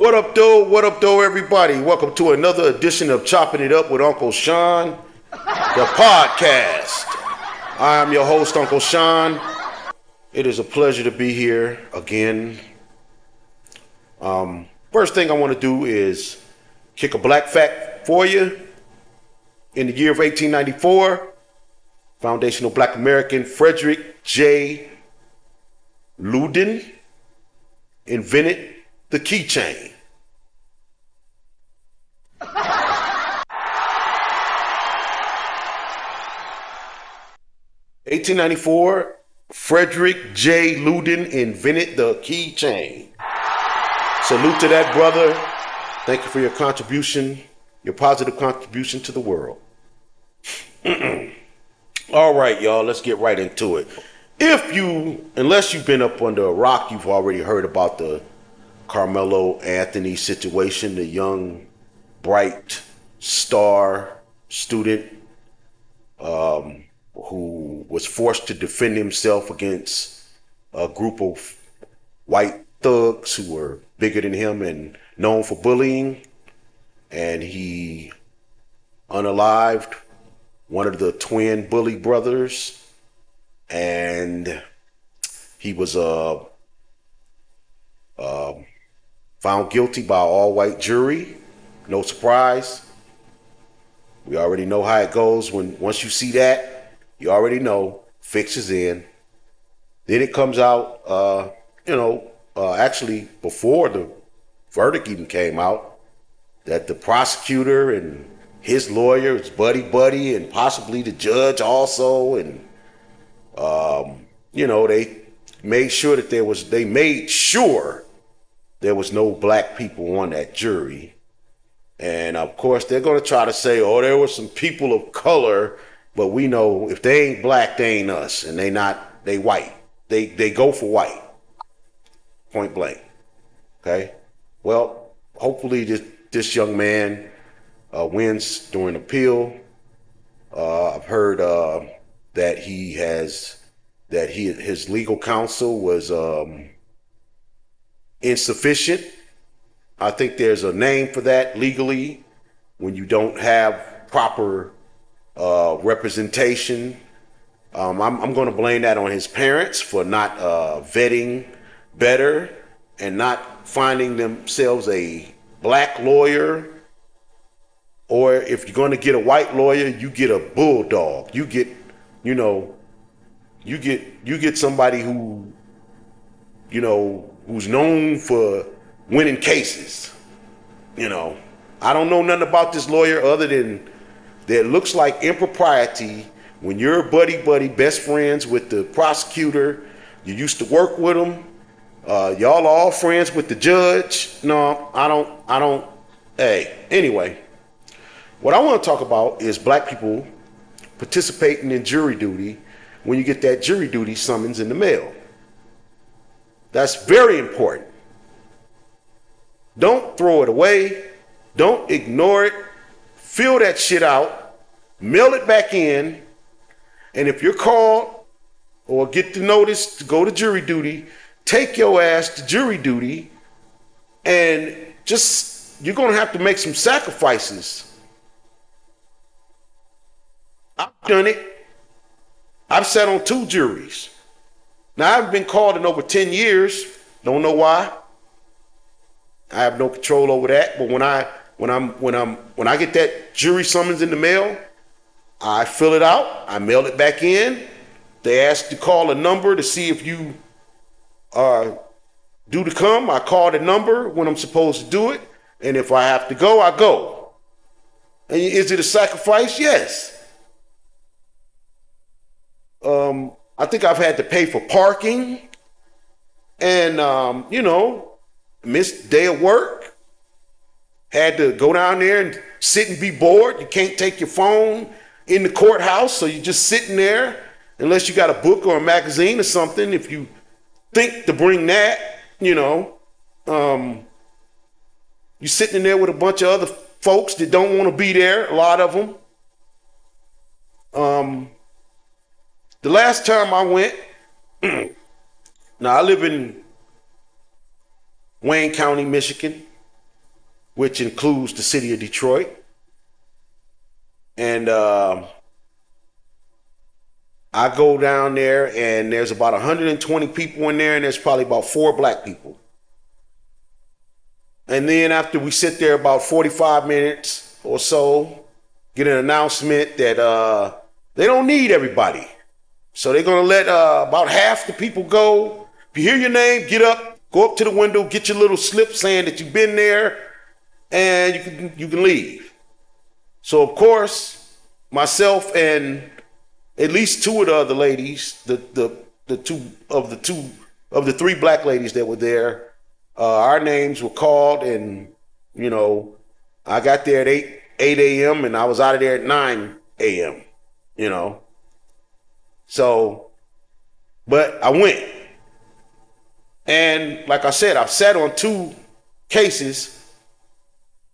What up, though? What up, though, everybody? Welcome to another edition of Chopping It Up with UncleChon, the podcast. I am your host, Uncle Sean. It is a pleasure to be here again. First thing I want to do is kick a black fact for you. In the year of 1894, foundational black American Frederick J. Loudon invented the keychain. 1894, Frederick J. Loudon invented the keychain. Salute to that brother. Thank you for your contribution, your positive contribution to the world. All right, y'all, let's get right into it. Unless you've been up under a rock, you've already heard about the Carmelo Anthony situation, the young, bright star student who was forced to defend himself against a group of white thugs who were bigger than him and known for bullying. And he unalived one of the twin bully brothers, and he was found guilty by an all-white jury. No surprise. We already know how it goes. Once you see that, you already know fix is in. Then it comes out, actually before the verdict even came out, that the prosecutor and his lawyer, his buddy, and possibly the judge also, and they made sure that there was no black people on that jury. And of course, they're going to try to say, oh, there were some people of color, but we know if they ain't black, they ain't us, and they white. They go for white, point blank. Okay. Well, hopefully this young man wins during appeal. I've heard that his legal counsel was insufficient. I think there's a name for that legally when you don't have proper representation. I'm going to blame that on his parents for not vetting better and not finding themselves a black lawyer. Or if you're going to get a white lawyer, you get a bulldog. You get somebody who's known for winning cases. I don't know nothing about this lawyer other than that looks like impropriety when you're buddy, best friends with the prosecutor. You used to work with him. Y'all are all friends with the judge. No, I don't. Hey, anyway, what I want to talk about is black people participating in jury duty when you get that jury duty summons in the mail. That's very important. Don't throw it away. Don't ignore it. Fill that shit out. Mail it back in. And if you're called or get the notice to go to jury duty, take your ass to jury duty, and you're going to have to make some sacrifices. I've done it. I've sat on 2 juries. Now, I haven't been called in over 10 years. Don't know why. I have no control over that. But when I get that jury summons in the mail, I fill it out. I mail it back in. They ask to call a number to see if you are due to come. I call the number when I'm supposed to do it. And if I have to go, I go. And is it a sacrifice? Yes. I think I've had to pay for parking and, missed day of work. Had to go down there and sit and be bored. You can't take your phone in the courthouse, so you're just sitting there unless you got a book or a magazine or something. If you think to bring that, you're sitting in there with a bunch of other folks that don't want to be there, a lot of them. The last time I went, now I live in Wayne County, Michigan. which includes the city of Detroit. And I go down there, and there's about 120 people in there, and there's probably about 4 black people. And then after we sit there about 45 minutes or so, get an announcement that they don't need everybody. So they're going to let about half the people go. If you hear your name, get up, go up to the window, get your little slip saying that you've been there, and you can leave. So, of course, myself and at least 2 of the other ladies, the 3 black ladies that were there, our names were called, and, you know, I got there at 8 a.m. and I was out of there at 9 a.m., you know. So, but I went. And like I said, I've sat on 2 cases,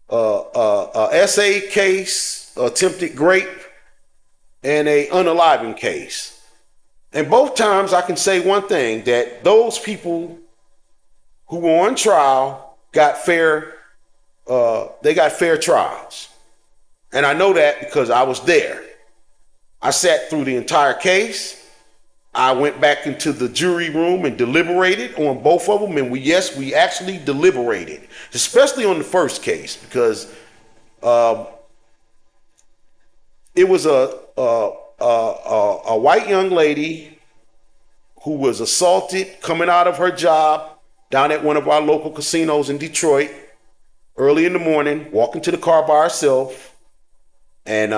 a SA case, attempted rape, and a unaliving case. And both times I can say one thing, that those people who were on trial got fair trials. And I know that because I was there. I sat through the entire case. I went back into the jury room and deliberated on both of them. And we actually deliberated, especially on the first case, because it was a white young lady who was assaulted coming out of her job down at one of our local casinos in Detroit early in the morning, walking to the car by herself. And it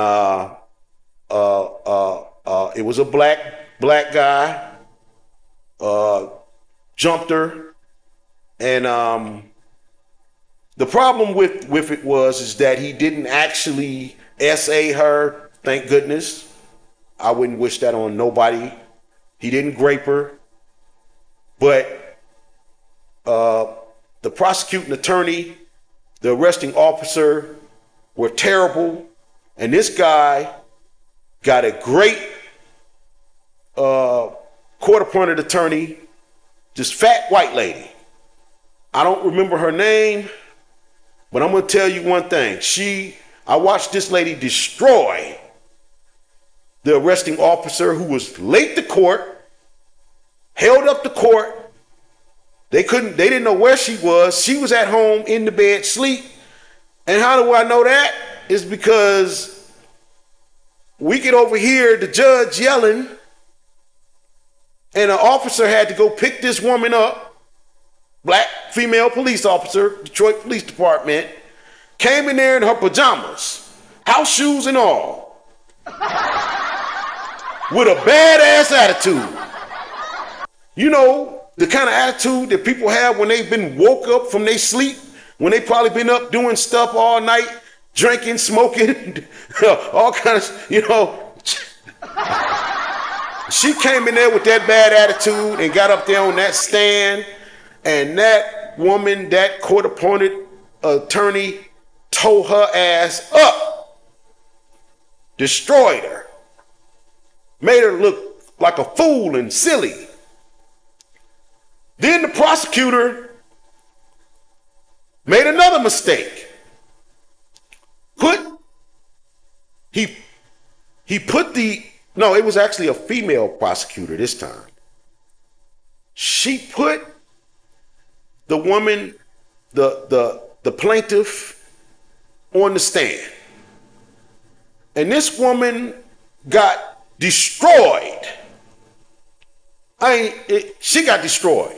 was a black guy, jumped her. And the problem with it is that he didn't actually SA her, thank goodness. I wouldn't wish that on nobody. He didn't grape her. But the prosecuting attorney, the arresting officer were terrible. And this guy got a great court-appointed attorney, this fat white lady. I don't remember her name, but I'm going to tell you one thing. I watched this lady destroy the arresting officer who was late to court, held up the court. They didn't know where she was. She was at home in the bed, sleep. And how do I know that? It's because we could overhear the judge yelling, and an officer had to go pick this woman up, black female police officer, Detroit Police Department, came in there in her pajamas, house shoes and all, with a badass attitude. You know, the kind of attitude that people have when they've been woke up from their sleep, when they probably been up doing stuff all night, drinking, smoking, all kinds of, you know. She came in there with that bad attitude and got up there on that stand, and that woman, that court-appointed attorney, tore her ass up, destroyed her, made her look like a fool and silly. Then the prosecutor made another mistake. It was actually a female prosecutor this time. She put the woman, the plaintiff, on the stand. And this woman got destroyed. She got destroyed.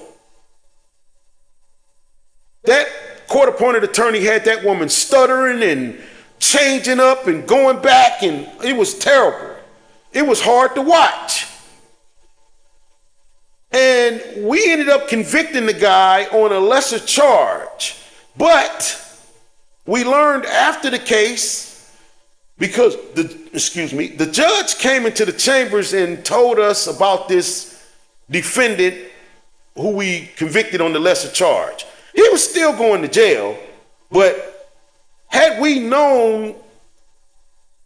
That court-appointed attorney had that woman stuttering and changing up and going back, and it was terrible. It was hard to watch. And we ended up convicting the guy on a lesser charge. But we learned after the case, because the judge came into the chambers and told us about this defendant who we convicted on the lesser charge. He was still going to jail, but had we known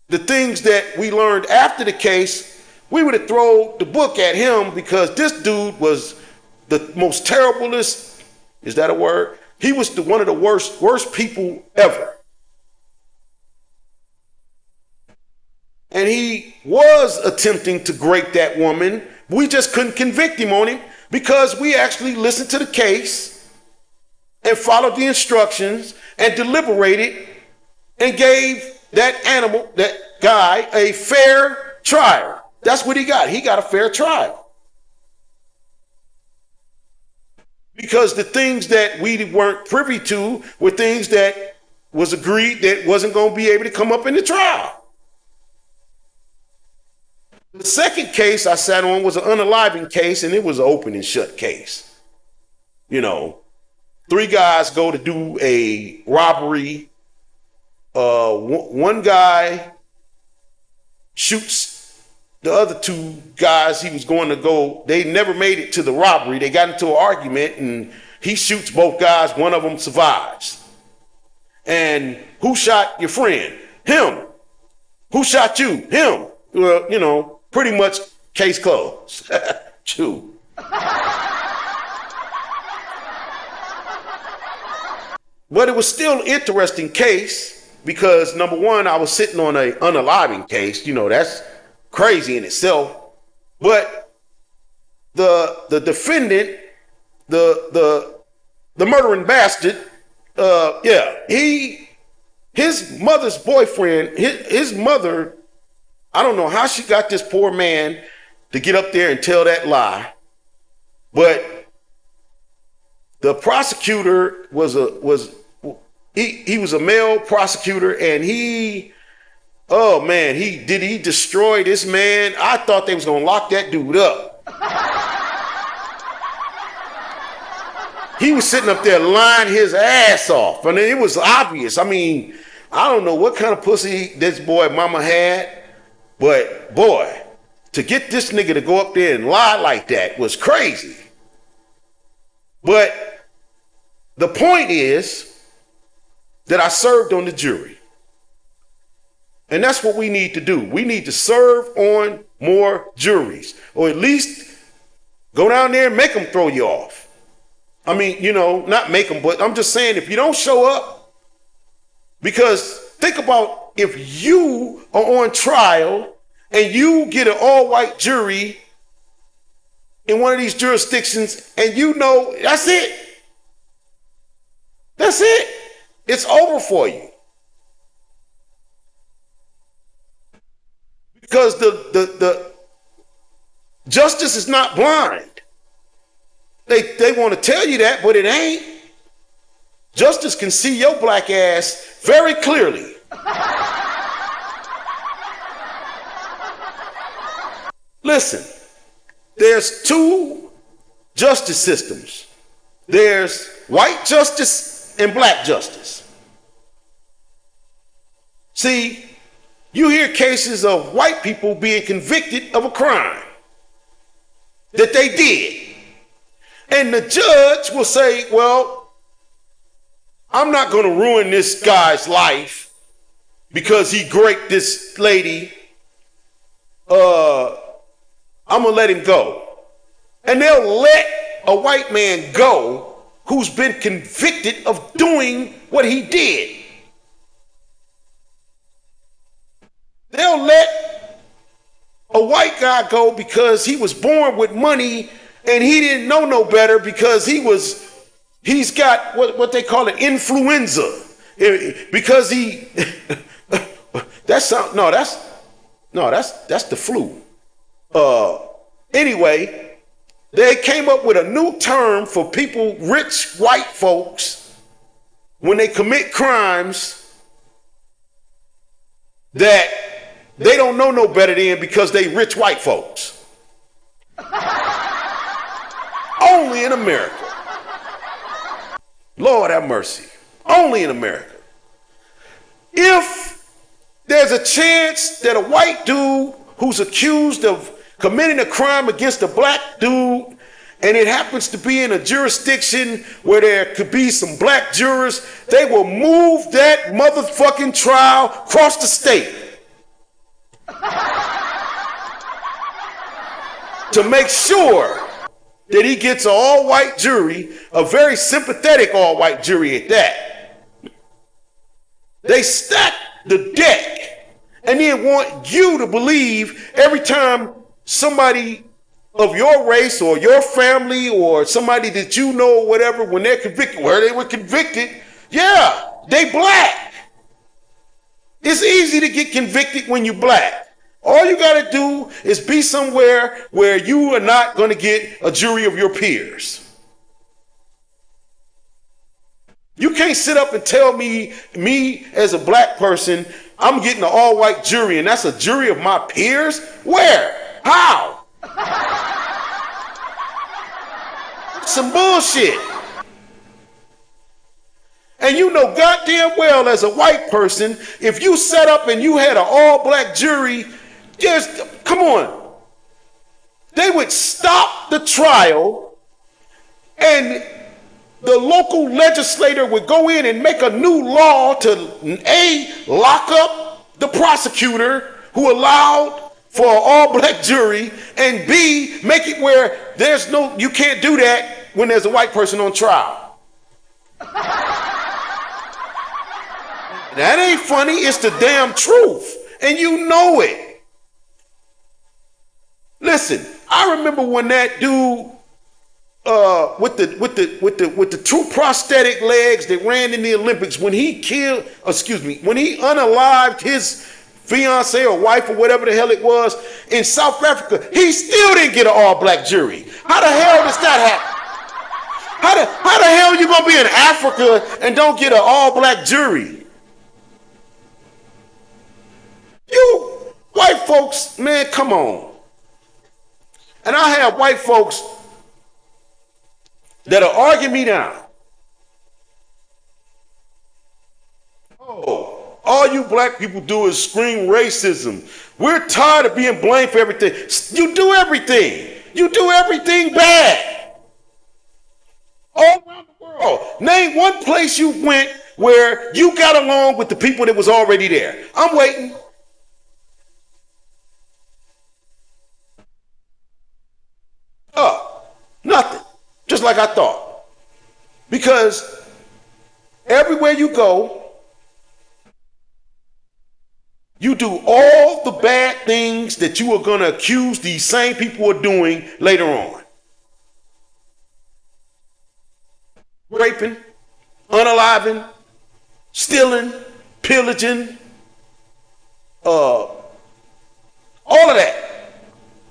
the things that we learned after the case, we would have thrown the book at him, because this dude was the most terriblest, is that a word? He was one of the worst people ever. And he was attempting to grape that woman. We just couldn't convict him on him because we actually listened to the case and followed the instructions and deliberated and gave that animal, that guy, a fair trial. That's what he got. He got a fair trial. Because the things that we weren't privy to were things that was agreed that wasn't going to be able to come up in the trial. The second case I sat on was an unaliving case, and it was an open and shut case. You know, 3 guys go to do a robbery. One guy shoots the other 2 guys. He was going to go. They never made it to the robbery. They got into an argument, and he shoots both guys. One of them survives. And who shot your friend? Him. Who shot you? Him. Well, you know, pretty much case closed. True. But it was still an interesting case because, number one, I was sitting on an unaliving case. You know, that's crazy in itself. But the defendant, the murdering bastard, his mother's boyfriend, his mother, I don't know how she got this poor man to get up there and tell that lie, but the prosecutor was a male prosecutor, and he destroyed this man. I thought they was gonna lock that dude up. He was sitting up there lying his ass off, and it was obvious. I mean, I don't know what kind of pussy this boy mama had, but boy, to get this nigga to go up there and lie like that was crazy. But the point is that I served on the jury. And that's what we need to do. We need to serve on more juries, or at least go down there and make them throw you off. I mean, you know, not make them, but I'm just saying, if you don't show up, because think about if you are on trial and you get an all-white jury in one of these jurisdictions, and you know, that's it. That's it. It's over for you. Because the justice is not blind. They want to tell you that, but it ain't. Justice can see your black ass very clearly. Listen, there's 2 justice systems. There's white justice and black justice. See, you hear cases of white people being convicted of a crime that they did. And the judge will say, well, I'm not going to ruin this guy's life because he raped this lady. I'm going to let him go. And they'll let a white man go who's been convicted of doing what he did. They'll let a white guy go because he was born with money and he didn't know no better because he's got what they call an influenza. Because that's the flu. Anyway, they came up with a new term for people, rich white folks, when they commit crimes that they don't know no better than because they rich white folks. Only in America. Lord have mercy. Only in America. If there's a chance that a white dude who's accused of committing a crime against a black dude, and it happens to be in a jurisdiction where there could be some black jurors, they will move that motherfucking trial across the state to make sure that he gets an all-white jury, a very sympathetic all-white jury at that. They stack the deck and then want you to believe every time somebody of your race or your family or somebody that you know or whatever, when they're convicted, where they were convicted, yeah, they black. It's easy to get convicted when you're black. All you got to do is be somewhere where you are not going to get a jury of your peers. You can't sit up and tell me as a black person, I'm getting an all-white jury and that's a jury of my peers? Where? How? Some bullshit. And you know goddamn well as a white person, if you set up and you had an all-black jury, just, come on. They would stop the trial and the local legislator would go in and make a new law to A, lock up the prosecutor who allowed for an all-black jury, and B, make it where there's no, you can't do that when there's a white person on trial. That ain't funny, it's the damn truth. And you know it. Listen, I remember when that dude with the two prosthetic legs that ran in the Olympics, when he when he unalived his fiance or wife or whatever the hell it was in South Africa, he still didn't get an all-black jury. How the hell does that happen? How the hell you gonna be in Africa and don't get an all-black jury? You white folks, man, come on. And I have white folks that'll argue me down. Oh, all you black people do is scream racism. We're tired of being blamed for everything. You do everything. You do everything bad. All around the world. Name one place you went where you got along with the people that was already there. I'm waiting. Nothing. Just like I thought. Because everywhere you go, you do all the bad things that you are going to accuse these same people of doing later on. Raping, unaliving, stealing, pillaging, all of that.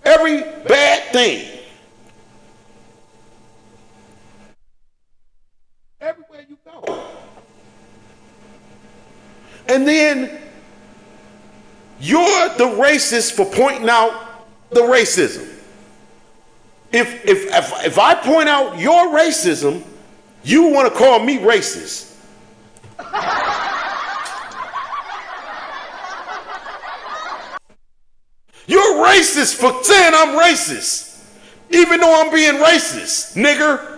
Every bad thing. Everywhere you go. And then you're the racist for pointing out the racism. If I point out your racism, you want to call me racist. You're racist for saying I'm racist, even though I'm being racist, nigger.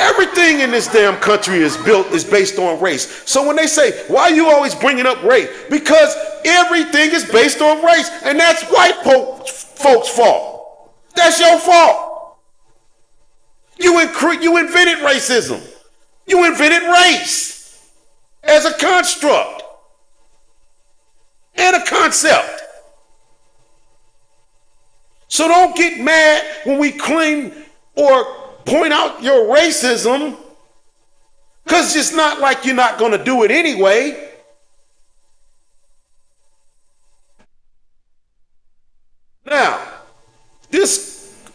Everything in this damn country is based on race. So when they say, why are you always bringing up race? Because everything is based on race, and that's white folks' fault. That's your fault. You invented racism. You invented race as a construct and a concept. So don't get mad when we claim or point out your racism, because it's not like you're not going to do it anyway. Now, this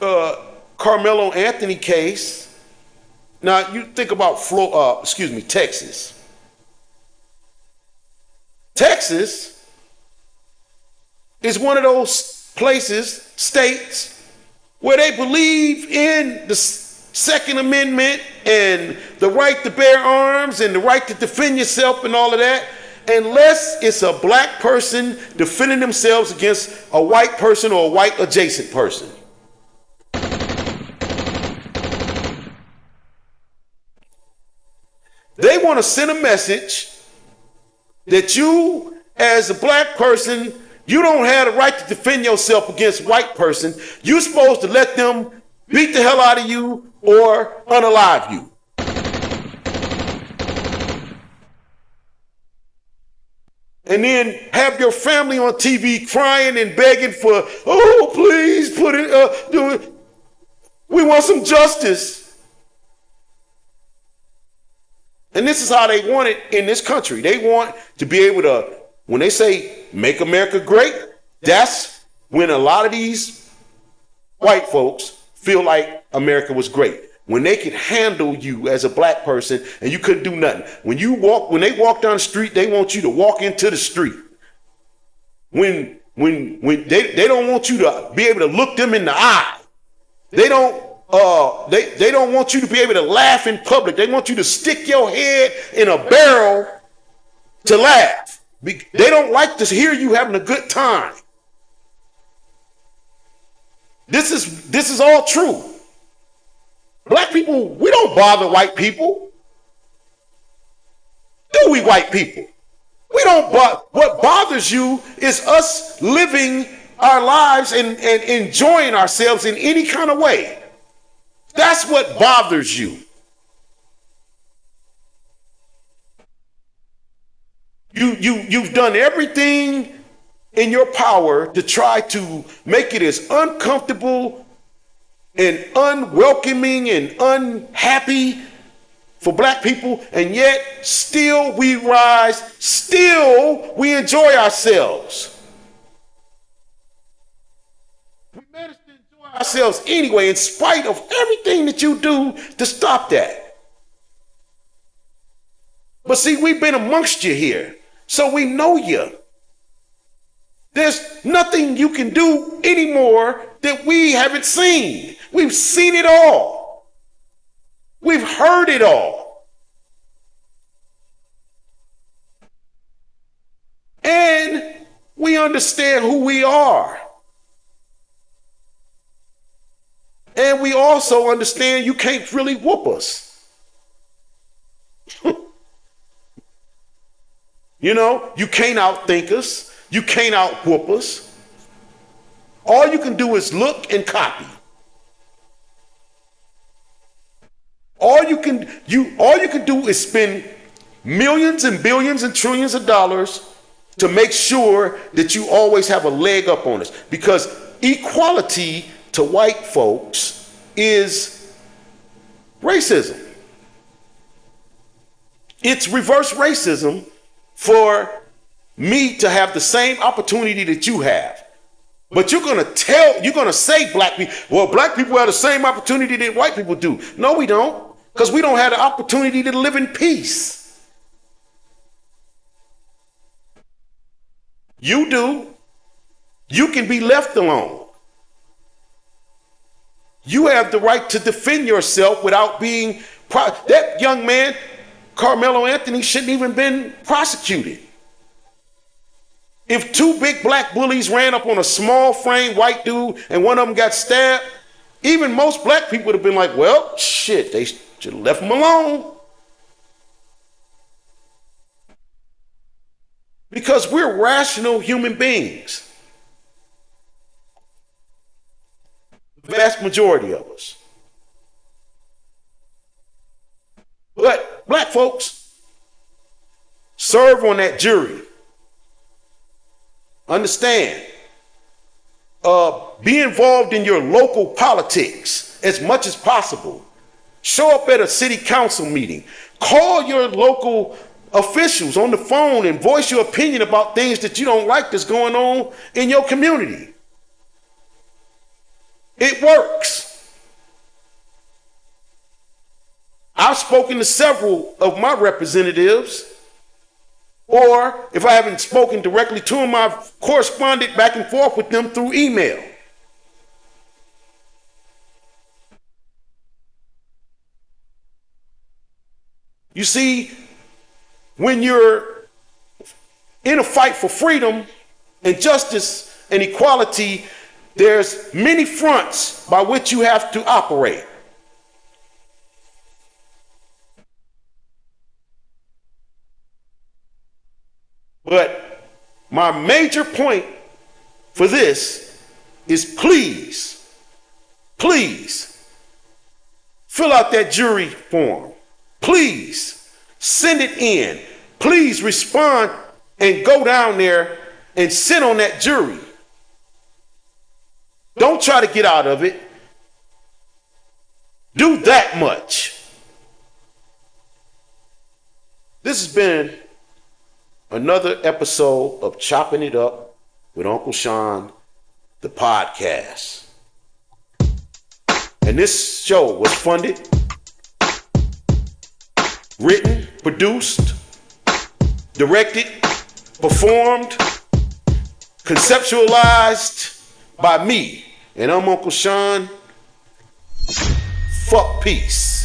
Carmelo Anthony case, now you think about Texas. Texas is one of those places, states, where they believe in the Second Amendment and the right to bear arms and the right to defend yourself and all of that, unless it's a black person defending themselves against a white person or a white adjacent person. They want to send a message that you, as a black person, You don't have the right to defend yourself against white person. You're supposed to let them beat the hell out of you or unalive you. And then have your family on TV crying and begging for, oh, please put it, do it. We want some justice. And this is how they want it in this country. They want to be able to, when they say make America great, that's when a lot of these white folks feel like America was great. When they could handle you as a black person and you couldn't do nothing. When they walk down the street, they want you to walk into the street. When they don't want you to be able to look them in the eye. They don't want you to be able to laugh in public. They want you to stick your head in a barrel to laugh. They don't like to hear you having a good time. This is all true. Black people, we don't bother white people. Do we, white people? We don't bother. What bothers you is us living our lives and enjoying ourselves in any kind of way. That's what bothers you. You've done everything in your power to try to make it as uncomfortable and unwelcoming and unhappy for black people, and yet still we rise, still we enjoy ourselves. We manage to enjoy ourselves anyway, in spite of everything that you do to stop that. But see, we've been amongst you here, so we know you. There's nothing you can do anymore that we haven't seen. We've seen it all. We've heard it all. And we understand who we are. And we also understand you can't really whoop us. You know, you can't outthink us. You can't out-whoop us. All you can do is look and copy. All you can do is spend millions and billions and trillions of dollars to make sure that you always have a leg up on us. Because equality to white folks is racism. It's reverse racism for me to have the same opportunity that you have. But you're going to say black people, well, black people have the same opportunity that white people do. No, we don't, because we don't have the opportunity to live in peace. You do. You can be left alone. You have the right to defend yourself without being, that young man, Carmelo Anthony, shouldn't even been prosecuted. If two big black bullies ran up on a small frame white dude and one of them got stabbed, even most black people would have been like, well, shit, they should have left him alone. Because we're rational human beings. The vast majority of us. But black folks serve on that jury. Understand, be involved in your local politics as much as possible. Show up at a city council meeting. Call your local officials on the phone and voice your opinion about things that you don't like that's going on in your community. It works. I've spoken to several of my representatives. Or if I haven't spoken directly to them, I've corresponded back and forth with them through email. You see, when you're in a fight for freedom and justice and equality, there's many fronts by which you have to operate. But my major point for this is please fill out that jury form. Please send it in. Please respond and go down there and sit on that jury. Don't try to get out of it. Do that much. This has been another episode of Chopping It Up with UncleChon, the podcast. And this show was funded, written, produced, directed, performed, conceptualized by me. And I'm UncleChon. Fuck peace.